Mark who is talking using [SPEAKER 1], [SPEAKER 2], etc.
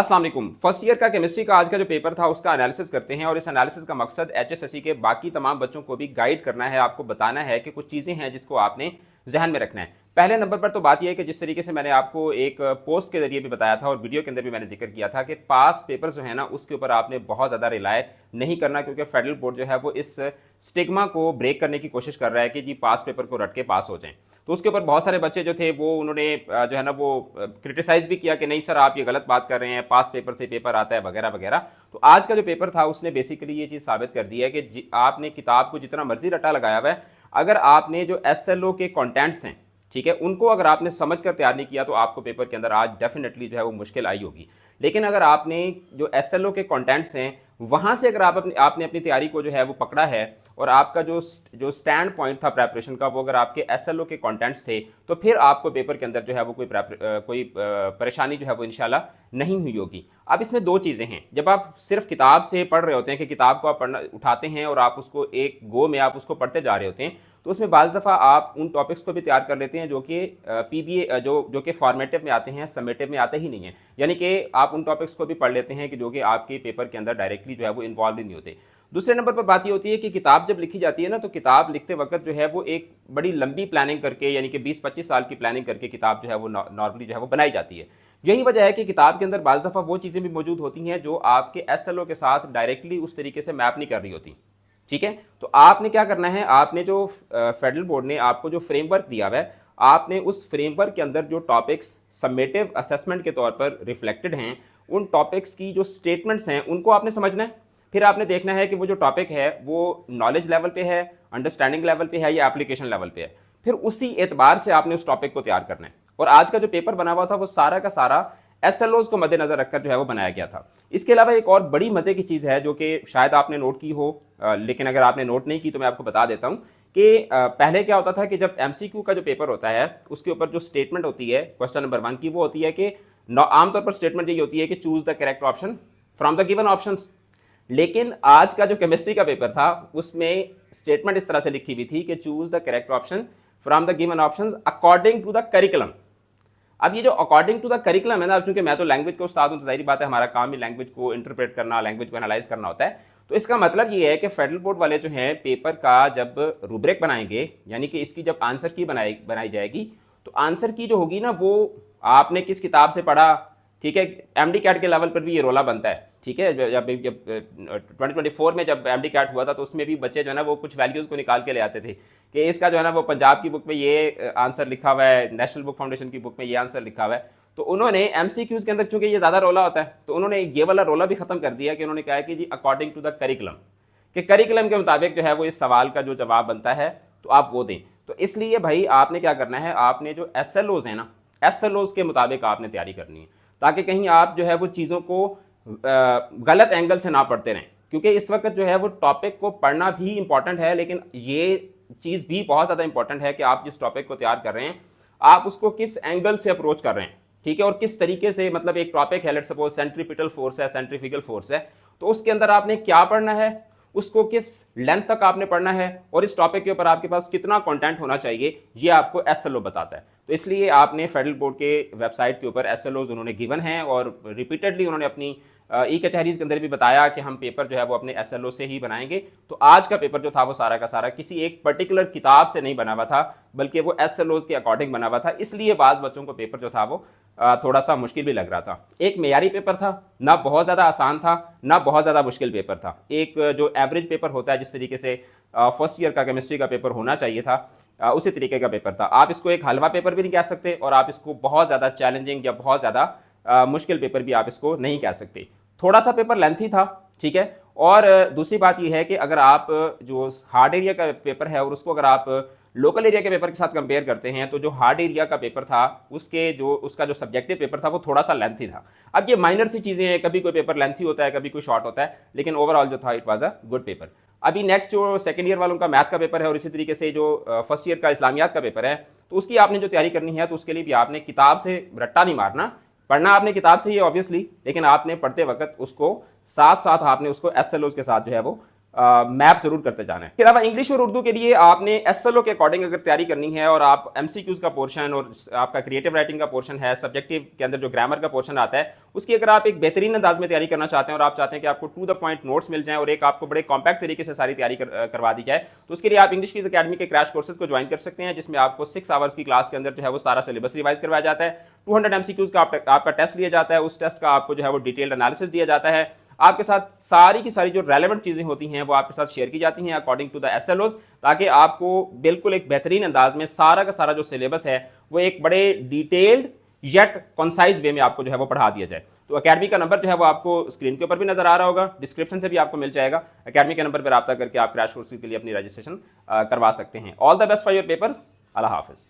[SPEAKER 1] अस्सलाम वालेकुम। First year का केमिस्ट्री का आज का जो पेपर था उसका एनालिसिस करते हैं और इस एनालिसिस का मकसद एचएसएससी के बाकी तमाम बच्चों को भी गाइड करना है, आपको बताना है कि कुछ चीज़ें हैं जिसको आपने जहन में रखना है। पहले नंबर पर तो बात यह है कि जिस तरीके से मैंने आपको एक पोस्ट के जरिए भी बताया था और वीडियो के अंदर भी मैंने जिक्र किया था कि पास पेपर जो है ना उसके ऊपर आपने बहुत ज़्यादा रिलाय नहीं करना, क्योंकि फेडरल बोर्ड जो है वो इस स्टिग्मा को ब्रेक करने की कोशिश कर रहा है कि जी पास पेपर को रट के पास हो जाएं। तो उसके ऊपर बहुत सारे बच्चे जो थे वो उन्होंने जो है ना वो क्रिटिसाइज भी किया कि नहीं सर आप ये गलत बात कर रहे हैं, पास पेपर से पेपर आता है वगैरह वगैरह। तो आज का जो पेपर था उसने बेसिकली ये चीज़ साबित कर दी है कि आपने किताब को जितना मर्जी रट्टा लगाया हुआ है, अगर आपने जो एसएलओ के कंटेंट्स हैं, ठीक है, उनको अगर आपने समझ कर तैयार नहीं किया तो आपको पेपर के अंदर आज डेफिनेटली जो है वो मुश्किल आई होगी। लेकिन अगर आपने जो एसएलओ के कंटेंट्स हैं वहां से अगर आपने अपनी तैयारी को जो है वो पकड़ा है और आपका जो स्टैंड पॉइंट था प्रेपरेशन का वो अगर आपके एसएलओ के कंटेंट्स थे, तो फिर आपको पेपर के अंदर जो है वो कोई परेशानी जो है वो इंशाल्लाह नहीं हुई होगी। अब इसमें दो चीज़ें हैं, जब आप सिर्फ किताब से पढ़ रहे होते हैं कि किताब को आप पढ़ना उठाते हैं और आप उसको एक गो में आप उसको पढ़ते जा रहे होते हैं, तो उसमें बाज़ दफ़ा आप उन टॉपिक्स को भी तैयार कर लेते हैं जो कि पीबीए जो कि फॉर्मेटिव में आते हैं, समेटिव में आते ही नहीं है। यानी कि आप उन टॉपिक्स को भी पढ़ लेते हैं कि जो कि आपके पेपर के अंदर डायरेक्टली जो है वो इन्वॉल्व ही नहीं होते। दूसरे नंबर पर बात ये होती है कि किताब जब लिखी जाती है ना, तो किताब लिखते वक्त जो है वो एक बड़ी लंबी प्लानिंग करके, यानी कि 20-25 साल की प्लानिंग करके किताब जो है वो नॉर्मली जो है वो बनाई जाती है। यही वजह है कि किताब के अंदर बाज़ दफ़ा वो चीज़ें भी मौजूद होती हैं जो आपके एसएलओ के साथ डायरेक्टली उस तरीके से मैप नहीं कर रही होती। ठीक है, तो आपने क्या करना है, आपने जो फेडरल बोर्ड ने आपको जो फ्रेमवर्क दिया हुआ है, आपने उस फ्रेमवर्क के अंदर जो टॉपिक्स समेटिव असेसमेंट के तौर पर रिफ्लेक्टेड हैं, उन टॉपिक्स की जो स्टेटमेंट्स हैं उनको आपने समझना है। फिर आपने देखना है कि वो जो टॉपिक है वो नॉलेज लेवल पे है, अंडरस्टैंडिंग लेवल पे है या एप्लीकेशन लेवल पे है। फिर उसी एतबार से आपने उस टॉपिक को तैयार करना है। और आज का जो पेपर बना हुआ था वो सारा का सारा एसएलओज को मद्देनजर रखकर जो है वो बनाया गया था। इसके अलावा एक और बड़ी मजे की चीज़ है जो कि शायद आपने नोट की हो, लेकिन अगर आपने नोट नहीं की तो मैं आपको बता देता हूँ कि पहले क्या होता था कि जब एमसीक्यू का जो पेपर होता है उसके ऊपर जो स्टेटमेंट होती है क्वेश्चन नंबर 1 की, वो होती है कि आमतौर पर स्टेटमेंट यही होती है कि choose the correct option from the given options. लेकिन आज का जो केमिस्ट्री का पेपर था उसमें स्टेटमेंट इस तरह से लिखी हुई थी कि choose the correct option from the given options according to the curriculum. अब ये जो अकॉर्डिंग टू द करिकुलम है ना, चूंकि मैं तो लैंग्वेज का उस्ताद हूं तो जाहिर बात है हमारा काम ही लैंग्वेज को इंटरप्रेट करना, लैंग्वेज को एनालाइज करना होता है। तो इसका मतलब ये है कि फेडरल बोर्ड वाले जो हैं पेपर का जब रूब्रिक बनाएंगे, यानी कि इसकी जब आंसर की बनाई जाएगी, तो आंसर की जो होगी ना वो आपने किस किताब से पढ़ा, ठीक है। एमडी कैट के लेवल पर भी ये रोला बनता है, ठीक है। जब 2024 में जब एमडी कैट हुआ था तो उसमें भी बच्चे जो है ना वो कुछ वैल्यूज को निकाल के ले आते थे कि इसका जो है ना वो पंजाब की बुक में ये आंसर लिखा हुआ है, नेशनल बुक फाउंडेशन की बुक में ये आंसर लिखा हुआ है। तो उन्होंने एमसीक्यूज के अंदर चूंकि ये ज्यादा रोला होता है तो उन्होंने ये वाला रोला भी खत्म कर दिया कि उन्होंने कहा कि जी अकॉर्डिंग टू द करिकुलम, कि करिकुलम के मुताबिक जो है वो इस सवाल का जो जवाब बनता है तो आप वो दें। तो इसलिए भाई आपने क्या करना है, आपने जो एसएलओज है ना, एसएलओज के मुताबिक आपने तैयारी करनी है, ताकि कहीं आप जो है वो चीज़ों को गलत एंगल से ना पढ़ते रहें। क्योंकि इस वक्त जो है वो टॉपिक को पढ़ना भी इंपॉर्टेंट है, लेकिन ये चीज़ भी बहुत ज़्यादा इंपॉर्टेंट है कि आप जिस टॉपिक को तैयार कर रहे हैं आप उसको किस एंगल से अप्रोच कर रहे हैं, ठीक है, और किस तरीके से, मतलब एक टॉपिक है, लेट्स सपोज सेंट्रीपिटल फोर्स है, सेंट्रीफ्यूगल फोर्स है, तो उसके अंदर आपने क्या पढ़ना है, उसको किस लेंथ तक आपने पढ़ना है और इस टॉपिक के ऊपर आपके पास कितना कंटेंट होना चाहिए, ये आपको एसएलओ बताता है। तो इसलिए आपने फेडरल बोर्ड के वेबसाइट के ऊपर एसएलओज उन्होंने गिवन हैं और रिपीटेडली उन्होंने अपनी ई कचहरीज के अंदर भी बताया कि हम पेपर जो है वो अपने एसएलओ से ही बनाएंगे। तो आज का पेपर जो था वो सारा का सारा किसी एक पर्टिकुलर किताब से नहीं बना हुआ था, बल्कि वो एसएलओज के अकॉर्डिंग बना हुआ था। इसलिए बाज़ बच्चों को पेपर जो था वो थोड़ा सा मुश्किल भी लग रहा था। एक मेयारी पेपर था, ना बहुत ज़्यादा आसान था ना बहुत ज़्यादा मुश्किल पेपर था। एक जो एवरेज पेपर होता है जिस तरीके से फर्स्ट ईयर का केमिस्ट्री का पेपर होना चाहिए था, उसी तरीके का पेपर था। आप इसको एक हलवा पेपर भी नहीं कह सकते और आप इसको बहुत ज़्यादा चैलेंजिंग या बहुत ज़्यादा मुश्किल पेपर भी आप इसको नहीं कह सकते। थोड़ा सा पेपर लेंथी था, ठीक है। और दूसरी बात यह है कि अगर आप जो हार्ड एरिया का पेपर है और उसको अगर आप लोकल एरिया के पेपर के साथ कंपेयर करते हैं तो जो हार्ड एरिया का पेपर था उसका जो सब्जेक्टिव पेपर था वो थोड़ा सा लेंथी था। अब ये माइनर सी चीज़ें हैं, कभी कोई पेपर लेंथी होता है, कभी कोई शॉर्ट होता है, लेकिन ओवरऑल जो था it was a good paper. अभी नेक्स्ट जो सेकंड ईयर वालों का मैथ का पेपर है और इसी तरीके से जो फर्स्ट ईयर का इस्लामियात का पेपर है, तो उसकी आपने जो तैयारी करनी है तो उसके लिए भी आपने किताब से रट्टा नहीं मारना। पढ़ना आपने किताब से ही ऑब्वियसली, लेकिन आपने पढ़ते वक्त उसको साथ साथ आपने उसको एसएलओज के साथ जो है वो मैप जरूर करते जाना है। इसके अलावा इंग्लिश और उर्दू के लिए आपने एसएलओ के अकॉर्डिंग अगर तैयारी करनी है और आप एमसीक्यूज का पोर्शन और आपका क्रिएटिव राइटिंग का पोर्शन है, सब्जेक्टिव के अंदर जो ग्रामर का पोर्शन आता है, उसकी अगर आप एक बेहतरीन अंदाज में तैयारी करना चाहते हैं और आप चाहते हैं कि आपको टू द पॉइंट नोट्स मिल जाए और एक आपको बड़े कॉम्पैक्ट तरीके से सारी तैयारी करवा दी जाए, तो उसके लिए आप इंग्लिश की अकेडमी के क्रैश कोर्सेज को ज्वाइन कर सकते हैं, जिसमें आपको 6 आवर्स की क्लास के अंदर जो है वो सारा सिलेबस रिवाइज करवाया जाता है। 200 एमसीक्यूज का आपका टेस्ट लिया जाता है, उस टेस्ट का आपको जो है वो डिटेल्ड एनालिसिस दिया जाता है, आपके साथ सारी की सारी जो रेलेवेंट चीजें होती हैं वो आपके साथ शेयर की जाती हैं अकॉर्डिंग टू द एसएलओज, ताकि आपको बिल्कुल एक बेहतरीन अंदाज में सारा का सारा जो सिलेबस है वो एक बड़े डिटेल्ड येट कॉन्साइज वे में आपको जो है वो पढ़ा दिया जाए। तो अकेडमी का नंबर जो है वो आपको स्क्रीन के ऊपर भी नजर आ रहा होगा, डिस्क्रिप्शन से भी आपको मिल जाएगा। अकेडमी के नंबर पर रब्ता करके आप क्रैश कोर्स के लिए अपनी रजिस्ट्रेशन करवा सकते हैं। All the best for your papers. Allah Hafiz.